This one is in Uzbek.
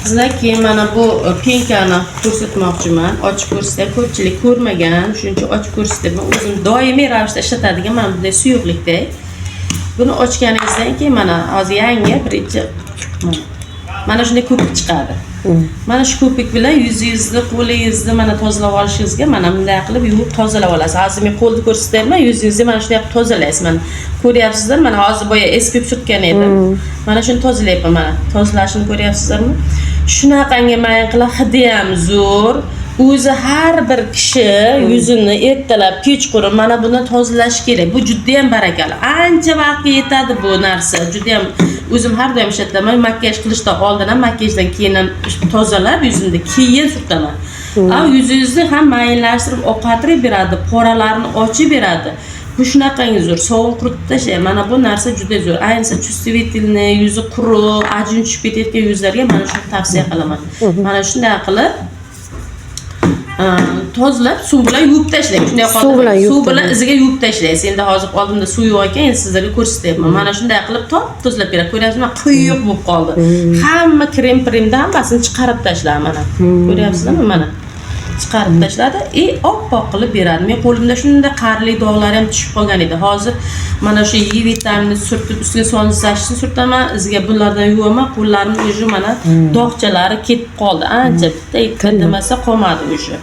Sizlarga mana bu penkani ko'rsatmoqchiman. Ochib ko'rsatsa ko'pchilik ko'rmagan, shuning uchun ochib ko'rsatdim. O'zim doimiy ravishda ishlatadigan mana bunday suyuqlikda. Buni ochganingizdan keyin mana hozir yangi birinchi mana shunday ko'pik chiqadi. Mana shu ko'pik bilan yuzingizni, qo'lingizni mana tozalab olishingizga mana bunday qilib yuvib tozalab olasiz. Hozir men qo'lni ko'rsatyapman, yuzingizni mana shunday qilib tozalaysiz. Mana ko'ryapsizlar, mana hozir boya SPF surtgan edim. Mana shuni tozalayapman mana. Tozalashini ko'ryapsizlarmi? Shunaqangi mayin qilib hidi ham zo'r. O'zi har bir kishi yuzini ertalab, kechqurun mana buni tozalash kerak. Bu juda ham barakali. Ancha vaqtga yetadi bu narsa. Juda ham o'zim har doim ishlataman. Makiyaj qilishdan oldin ham, makiyajdan keyin ham tozalab yuzimni keyin surtaman. Yuzingizni ham mayinlashtirib, oqartirib beradi, poralarni ochib beradi. Bu shunaqangi zo'r, sovuq quritib tashlaydi. Mana bu narsa juda zo'r. Ayniqsa chuvstivitilni, yuzi quruq, ajin tushib ketayotgan yuzlarga mana shuni tavsiya qilaman. Mana shunday qilib tozalab suv bilan yuvib tashlang. Shunday qoldirib, suv bilan iziga yuvib tashlaysiz. Endi hozir oldimda suv yo'q ekan, endi sizlarga ko'rsatyapman. Mana shunday qilib tozalab beradi. Ko'ryapsizmi? Quyuq bo'lib qoldi. Hamma krem-premdan hammasini chiqarib tashladi mana. Ko'ryapsizlarmi mana? Chiqarib tashladi, oppoq qilib beradi. Men qo'limda shunday qarli dog'lar ham tushib qolgan edi. Hozir mana shu E vitaminini surtib, ustiga sonizlashni surtaman, iziga bulardan yuvaman, qo'llarimni o'zi mana dog'chalari ketib qoldi. Ancha bitta ikki demasa qolmadi o'sha.